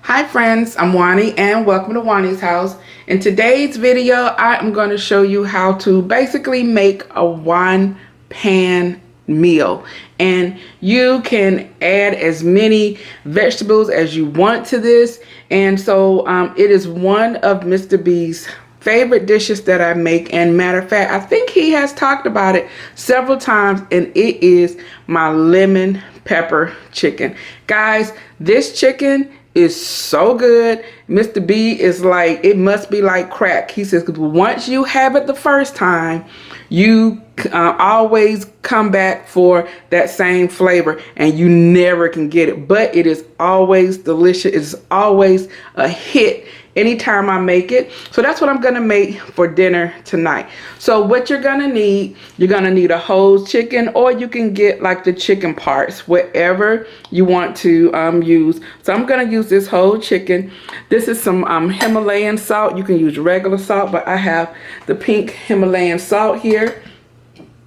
Hi friends, I'm Juani and welcome to Juani's house. In today's video, I am going to show you how to basically make a one pan meal. And you can add as many vegetables as you want to this. And so it is one of Mr. B's favorite dishes that I make, and matter of fact, I think he has talked about it several times, and it is my lemon pepper chicken. Guys, this chicken is so good. Mr. B is like, it must be like crack. He says, because once you have it the first time, you always come back for that same flavor and you never can get it. But it is always delicious. It's always a hit anytime I make it. So that's what I'm gonna make for dinner tonight. So what you're gonna need a whole chicken, or you can get like the chicken parts, whatever you want to use. So I'm gonna use this whole chicken. This is some Himalayan salt. You can use regular salt, but I have the pink Himalayan salt here.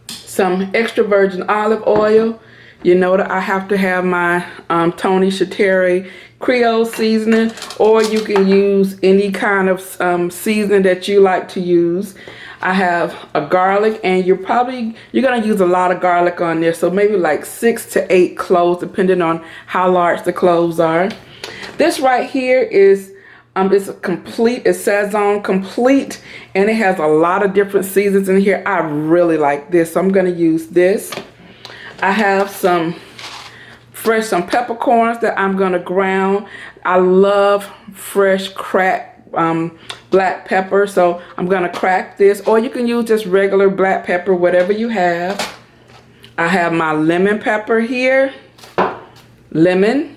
Some extra virgin olive oil. You know that I have to have my Tony Chaterre Creole seasoning, or you can use any kind of seasoning that you like to use. I have a garlic, and you're gonna use a lot of garlic on this, so maybe like 6 to 8 cloves, depending on how large the cloves are. This right here is it's a complete, it says on complete, and it has a lot of different seasons in here. I really like this, so I'm gonna use this. I have some peppercorns that I'm gonna ground. I love fresh cracked black pepper, so I'm gonna crack this, or you can use just regular black pepper, whatever you have. I have my lemon pepper here, lemon,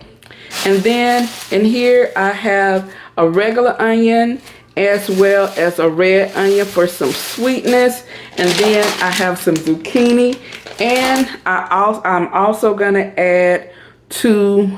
and then in here I have a regular onion as well as a red onion for some sweetness, and then I have some zucchini, and I'm also gonna add 2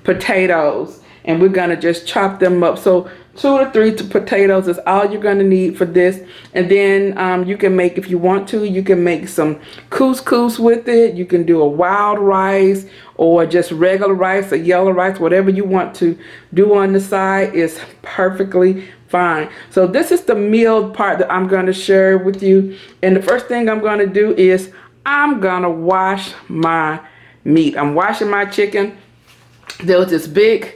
potatoes, and we're gonna just chop them up. So 2 to 3 potatoes is all you're gonna need for this. And then you can make, if you want to, you can make some couscous with it. You can do a wild rice or just regular rice or yellow rice, whatever you want to do on the side is perfectly fine. So this is the meal part that I'm going to share with you. And the first thing I'm going to do is I'm going to wash my meat. I'm washing my chicken. There was this big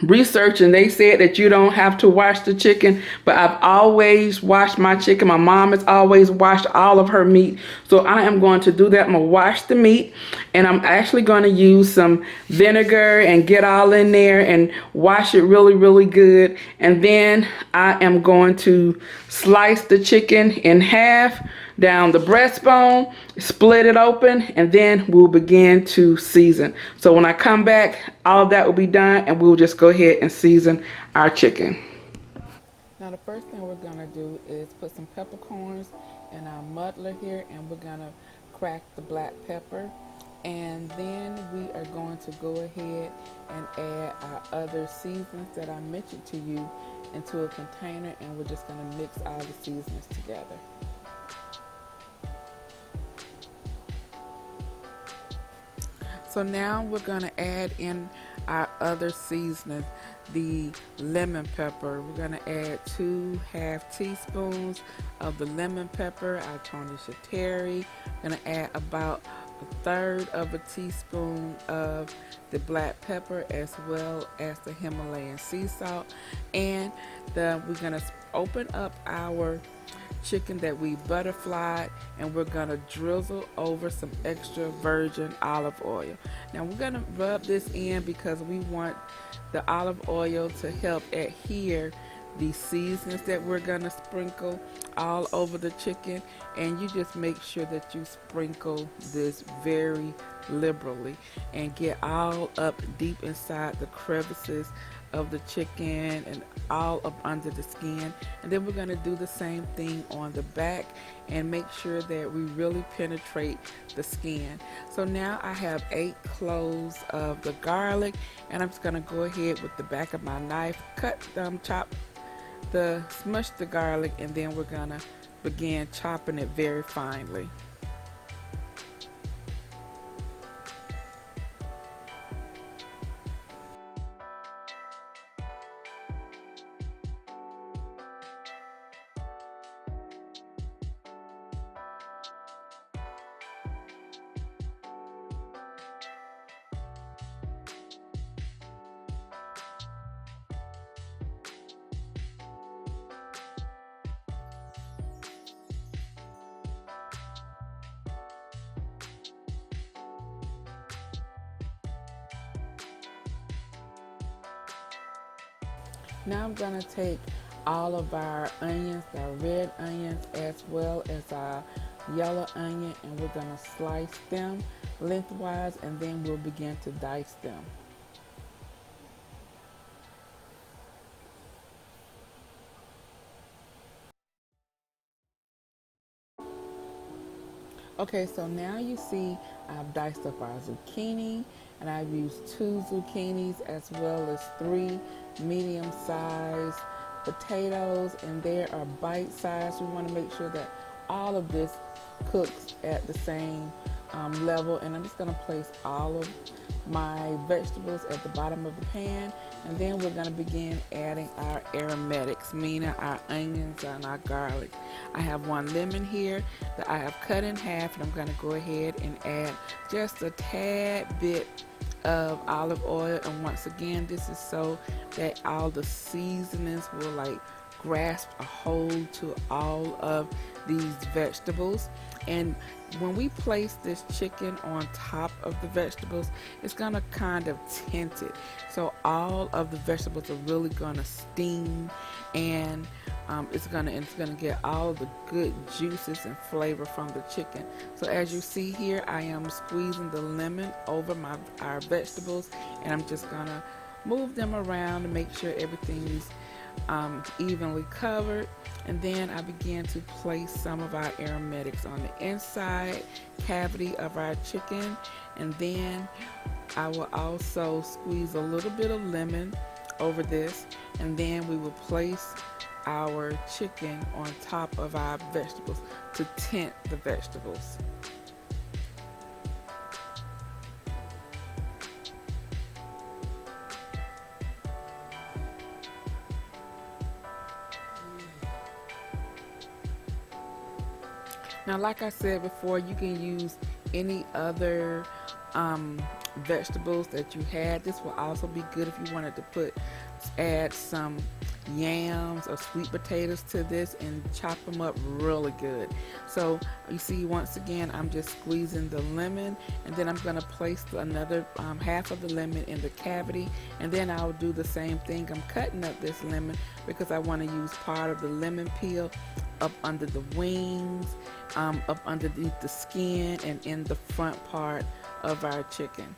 research, and they said that you don't have to wash the chicken, but I've always washed my chicken. My mom has always washed all of her meat, so I am going to do that. I'm gonna wash the meat, and I'm actually going to use some vinegar and get all in there and wash it really good. And then I am going to slice the chicken in half down the breastbone, split it open, and then we'll begin to season. So when I come back, all of that will be done, and we'll just go ahead and season our chicken. Now the first thing we're gonna do is put some peppercorns in our muddler here, and we're gonna crack the black pepper, and then we are going to go ahead and add our other seasonings that I mentioned to you into a container, and we're just gonna mix all the seasonings together. So now we're going to add in our other seasonings, the lemon pepper. We're going to add 2 half teaspoons of the lemon pepper, our Tony Chaterre. We're going to add about 1/3 of a teaspoon of the black pepper, as well as the Himalayan sea salt. And we're going to open up our chicken that we butterflied, and we're gonna drizzle over some extra virgin olive oil. Now we're gonna rub this in because we want the olive oil to help adhere the seasonings that we're gonna sprinkle all over the chicken, and you just make sure that you sprinkle this very liberally and get all up deep inside the crevices of the chicken and all up under the skin. And then we're going to do the same thing on the back and make sure that we really penetrate the skin. So now I have 8 cloves of the garlic, and I'm just going to go ahead with the back of my knife, smush the garlic, and then we're going to begin chopping it very finely. Now I'm going to take all of our onions, our red onions as well as our yellow onion, and we're going to slice them lengthwise, and then we'll begin to dice them. Okay, so now you see I've diced up our zucchini, and I've used 2 zucchinis as well as 3 medium-sized potatoes, and they are bite-sized. We want to make sure that all of this cooks at the same level, and I'm just going to place all of my vegetables at the bottom of the pan, and then we're going to begin adding our aromatics, meaning our onions and our garlic. I have 1 lemon here that I have cut in half, and I'm going to go ahead and add just a tad bit of olive oil. And once again, this is so that all the seasonings will like grasp a hold to all of these vegetables. And when we place this chicken on top of the vegetables, it's going to kind of tint it. So all of the vegetables are really going to steam, and it's gonna get all of the good juices and flavor from the chicken. So as you see here, I am squeezing the lemon over our vegetables, and I'm just gonna move them around to make sure everything's evenly covered. And then I begin to place some of our aromatics on the inside cavity of our chicken, and then I will also squeeze a little bit of lemon over this, and then we will place our chicken on top of our vegetables to tint the vegetables. Now, like I said before, you can use any other vegetables that you had. This will also be good if you wanted to add some yams or sweet potatoes to this and chop them up really good. So you see, once again, I'm just squeezing the lemon, and then I'm going to place another half of the lemon in the cavity, and then I'll do the same thing. I'm cutting up this lemon because I want to use part of the lemon peel up under the wings, up underneath the skin, and in the front part of our chicken.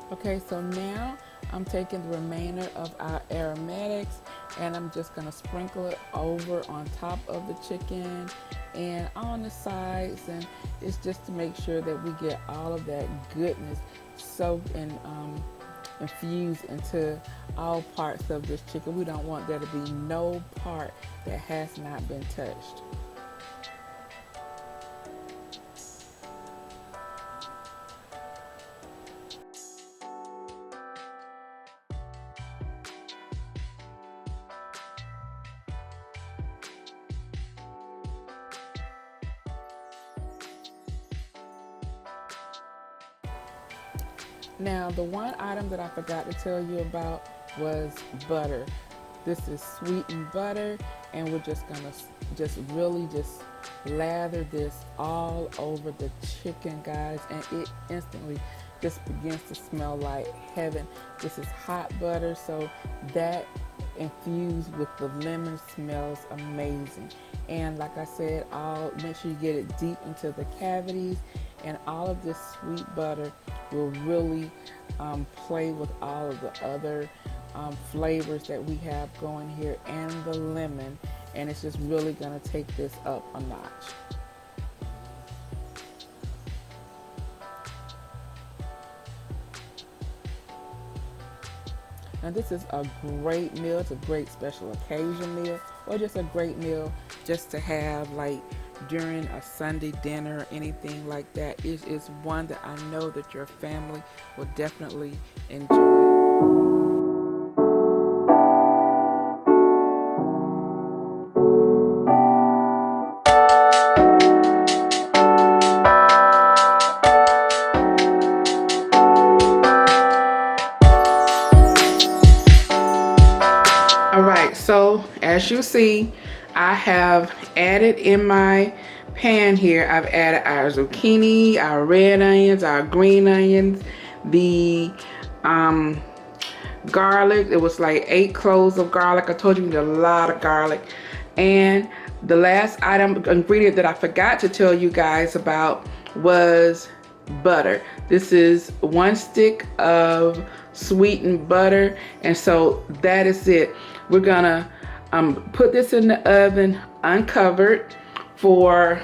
Okay, so now I'm taking the remainder of our aromatics, and I'm just going to sprinkle it over on top of the chicken and on the sides, and it's just to make sure that we get all of that goodness soaked and infused into all parts of this chicken. We don't want there to be no part that has not been touched. Now, the one item that I forgot to tell you about was butter. This is sweetened butter, and we're just gonna really lather this all over the chicken, guys, and it instantly just begins to smell like heaven. This is hot butter, so that infused with the lemon smells amazing. And like I said, make sure you get it deep into the cavities, and all of this sweet butter will really play with all of the other flavors that we have going here and the lemon, and it's just really going to take this up a notch. And this is a great meal. It's a great special occasion meal, or just a great meal just to have like during a Sunday dinner or anything like that. It is one that I know that your family will definitely enjoy. All right, so as you see, I have added in my pan here, I've added our zucchini, our red onions, our green onions, the garlic. It was like 8 cloves of garlic. I told you we need a lot of garlic. And the last ingredient that I forgot to tell you guys about was butter. This is 1 stick of sweetened butter, and so that is it. We're gonna put this in the oven uncovered for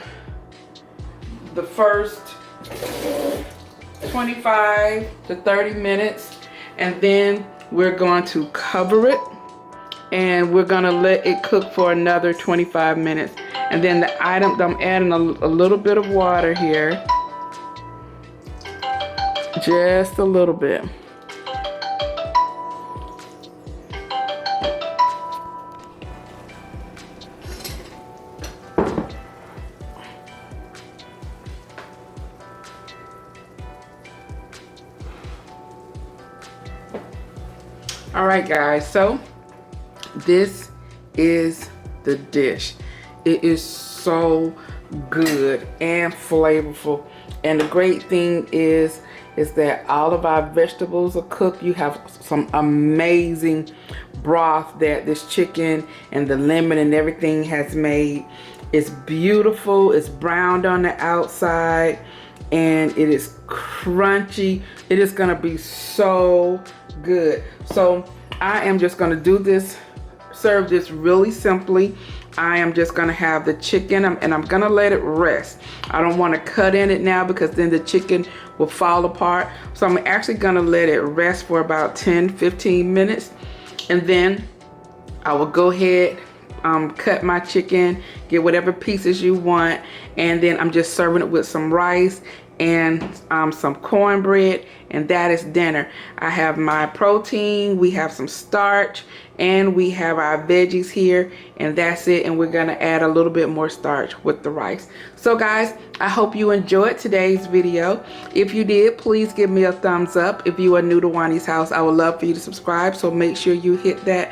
the first 25 to 30 minutes, and then we're going to cover it and we're gonna let it cook for another 25 minutes. And then I'm adding a little bit of water here, just a little bit. All right, guys, so this is the dish. It is so good and flavorful. And the great thing is that all of our vegetables are cooked. You have some amazing broth that this chicken and the lemon and everything has made. It's beautiful. It's browned on the outside and it is crunchy. It is gonna be so good. So I am just gonna do this, serve this really simply. I am just gonna have the chicken and I'm gonna let it rest. I don't wanna cut in it now because then the chicken will fall apart. So I'm actually gonna let it rest for about 10-15 minutes. And then I will go ahead, cut my chicken, get whatever pieces you want. And then I'm just serving it with some rice and some cornbread, and that is dinner. I have my protein, we have some starch, and we have our veggies here, and that's it. And we're gonna add a little bit more starch with the rice. So guys, I hope you enjoyed today's video. If you did, please give me a thumbs up. If you are new to Juani's house, I would love for you to subscribe, so make sure you hit that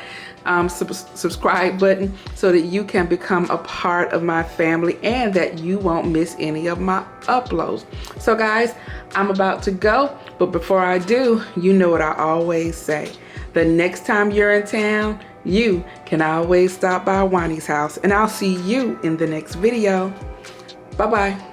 subscribe button so that you can become a part of my family and that you won't miss any of my uploads. So guys, I'm about to go, but before I do, you know what I always say. The next time you're in town, you can always stop by Juani's house, and I'll see you in the next video. Bye-bye.